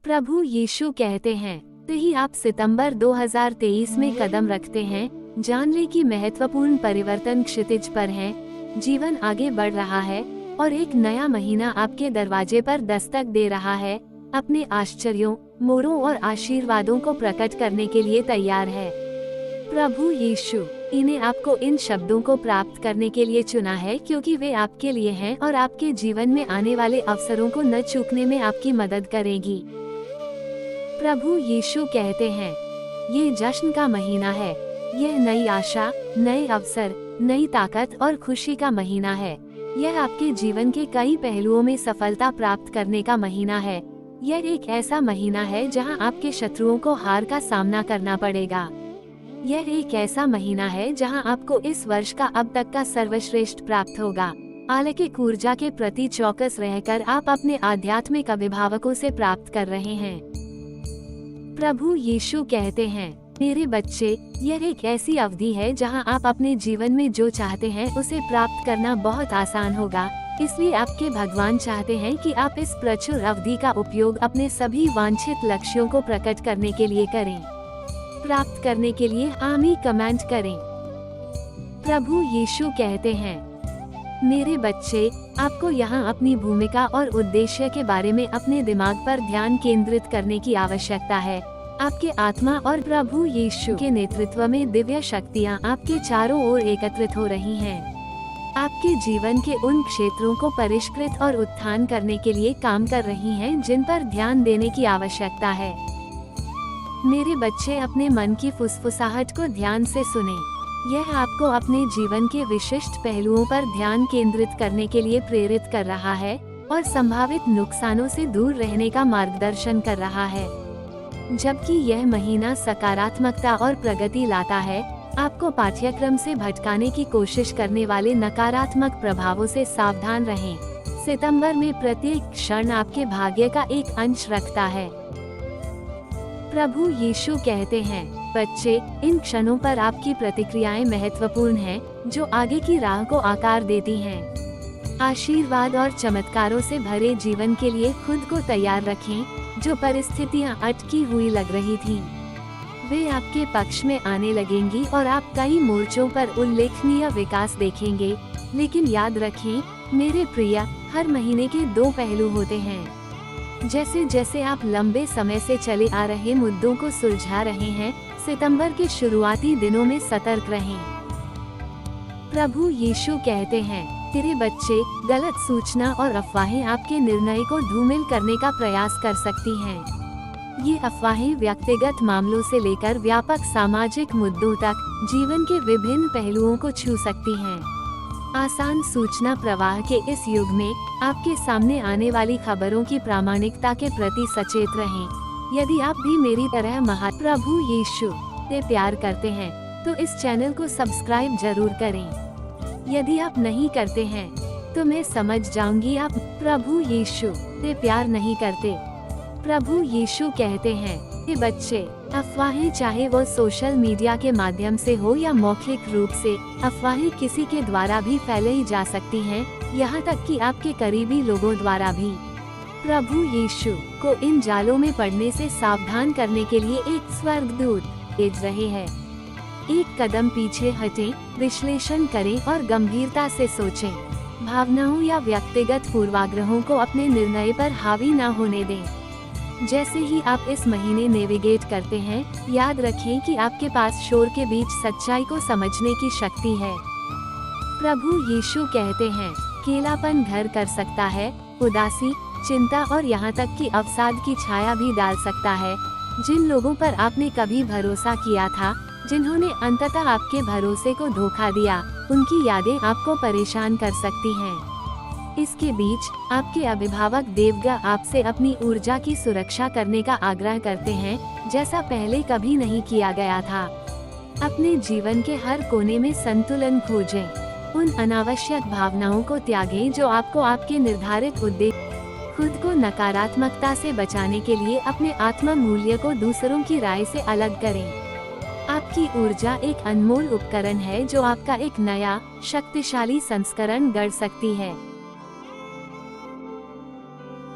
प्रभु यीशु कहते हैं, तो ही आप सितंबर 2023 में कदम रखते हैं, जान ले कि महत्वपूर्ण परिवर्तन क्षितिज पर है। जीवन आगे बढ़ रहा है और एक नया महीना आपके दरवाजे पर दस्तक दे रहा है। अपने आश्चर्यों, मोड़ों और आशीर्वादों को प्रकट करने के लिए तैयार है। प्रभु यीशु इन्हें आपको इन शब्दों को प्राप्त करने के लिए चुना है, क्योंकि वे आपके लिए हैं और आपके जीवन में आने वाले अवसरों को न चूकने में आपकी मदद करेगी। प्रभु यीशु कहते हैं, ये जश्न का महीना है। यह नई आशा, नए अवसर, नई ताकत और खुशी का महीना है। यह आपके जीवन के कई पहलुओं में सफलता प्राप्त करने का महीना है। यह एक ऐसा महीना है जहां आपके शत्रुओं को हार का सामना करना पड़ेगा। यह एक ऐसा महीना है जहां आपको इस वर्ष का अब तक का सर्वश्रेष्ठ प्राप्त होगा। अलौकिक ऊर्जा के प्रति चौकस रहकर आप अपने आध्यात्मिक अभिभावकों से प्राप्त कर रहे हैं। प्रभु यीशु कहते हैं, मेरे बच्चे, यह एक ऐसी अवधि है जहां आप अपने जीवन में जो चाहते हैं उसे प्राप्त करना बहुत आसान होगा। इसलिए आपके भगवान चाहते हैं कि आप इस प्रचुर अवधि का उपयोग अपने सभी वांछित लक्ष्यों को प्रकट करने के लिए करें। प्राप्त करने के लिए आमीन कमेंट करें। प्रभु यीशु कहते हैं, मेरे बच्चे, आपको यहाँ अपनी भूमिका और उद्देश्य के बारे में अपने दिमाग पर ध्यान केंद्रित करने की आवश्यकता है। आपके आत्मा और प्रभु यीशु के नेतृत्व में दिव्य शक्तियाँ आपके चारों ओर एकत्रित हो रही हैं। आपके जीवन के उन क्षेत्रों को परिष्कृत और उत्थान करने के लिए काम कर रही हैं जिन पर ध्यान देने की आवश्यकता है। मेरे बच्चे, अपने मन की फुसफुसाहट को ध्यान से सुनें। यह आपको अपने जीवन के विशिष्ट पहलुओं पर ध्यान केंद्रित करने के लिए प्रेरित कर रहा है और संभावित नुकसानों से दूर रहने का मार्गदर्शन कर रहा है। जबकि यह महीना सकारात्मकता और प्रगति लाता है, आपको पाठ्यक्रम से भटकाने की कोशिश करने वाले नकारात्मक प्रभावों से सावधान रहें। सितंबर में प्रत्येक क्षण आपके भाग्य का एक अंश रखता है। प्रभु यीशु कहते हैं, बच्चे, इन क्षणों पर आपकी प्रतिक्रियाएं महत्वपूर्ण हैं, जो आगे की राह को आकार देती हैं। आशीर्वाद और चमत्कारों से भरे जीवन के लिए खुद को तैयार रखें। जो परिस्थितियां अटकी हुई लग रही थीं, वे आपके पक्ष में आने लगेंगी और आप कई मोर्चों पर उल्लेखनीय विकास देखेंगे। लेकिन याद रखें, मेरे प्रिय, हर महीने के दो पहलू होते हैं। जैसे जैसे आप लंबे समय से चले आ रहे मुद्दों को सुलझा रहे हैं, सितंबर के शुरुआती दिनों में सतर्क रहें। प्रभु यीशु कहते हैं, तेरे बच्चे, गलत सूचना और अफवाहें आपके निर्णय को धूमिल करने का प्रयास कर सकती हैं। ये अफवाहें व्यक्तिगत मामलों से लेकर व्यापक सामाजिक मुद्दों तक जीवन के विभिन्न पहलुओं को छू सकती हैं। आसान सूचना प्रवाह के इस युग में आपके सामने आने वाली खबरों की प्रामाणिकता के प्रति सचेत रहें। यदि आप भी मेरी तरह महाप्रभु यीशु से प्यार करते हैं, तो इस चैनल को सब्सक्राइब जरूर करें। यदि आप नहीं करते हैं, तो मैं समझ जाऊंगी आप प्रभु यीशु से प्यार नहीं करते। प्रभु यीशु कहते हैं, ये बच्चे, अफवाहें चाहे वो सोशल मीडिया के माध्यम से हो या मौखिक रूप से, अफवाहें किसी के द्वारा भी फैलाई जा सकती हैं, यहाँ तक कि आपके करीबी लोगों द्वारा भी। प्रभु यीशु को इन जालों में पड़ने से सावधान करने के लिए एक स्वर्गदूत भेज रहे हैं। एक कदम पीछे हटें, विश्लेषण करें और गंभीरता से सोचें। भावनाओं या व्यक्तिगत पूर्वाग्रहों को अपने निर्णय पर हावी न होने दें। जैसे ही आप इस महीने नेविगेट करते हैं, याद रखें कि आपके पास शोर के बीच सच्चाई को समझने की शक्ति है। प्रभु यीशु कहते हैं, केलापन घर कर सकता है, उदासी, चिंता और यहाँ तक कि अवसाद की छाया भी डाल सकता है। जिन लोगों पर आपने कभी भरोसा किया था, जिन्होंने अंततः आपके भरोसे को धोखा दिया, उनकी यादें आपको परेशान कर सकती हैं। इसके बीच आपके अभिभावक देवगण आपसे अपनी ऊर्जा की सुरक्षा करने का आग्रह करते हैं, जैसा पहले कभी नहीं किया गया था। अपने जीवन के हर कोने में संतुलन खोजें। उन अनावश्यक भावनाओं को त्यागें जो आपको आपके निर्धारित उद्देश्य। खुद को नकारात्मकता से बचाने के लिए अपने आत्म मूल्य को दूसरों की राय से अलग करें। आपकी ऊर्जा एक अनमोल उपकरण है जो आपका एक नया, शक्तिशाली संस्करण गढ़ सकती है।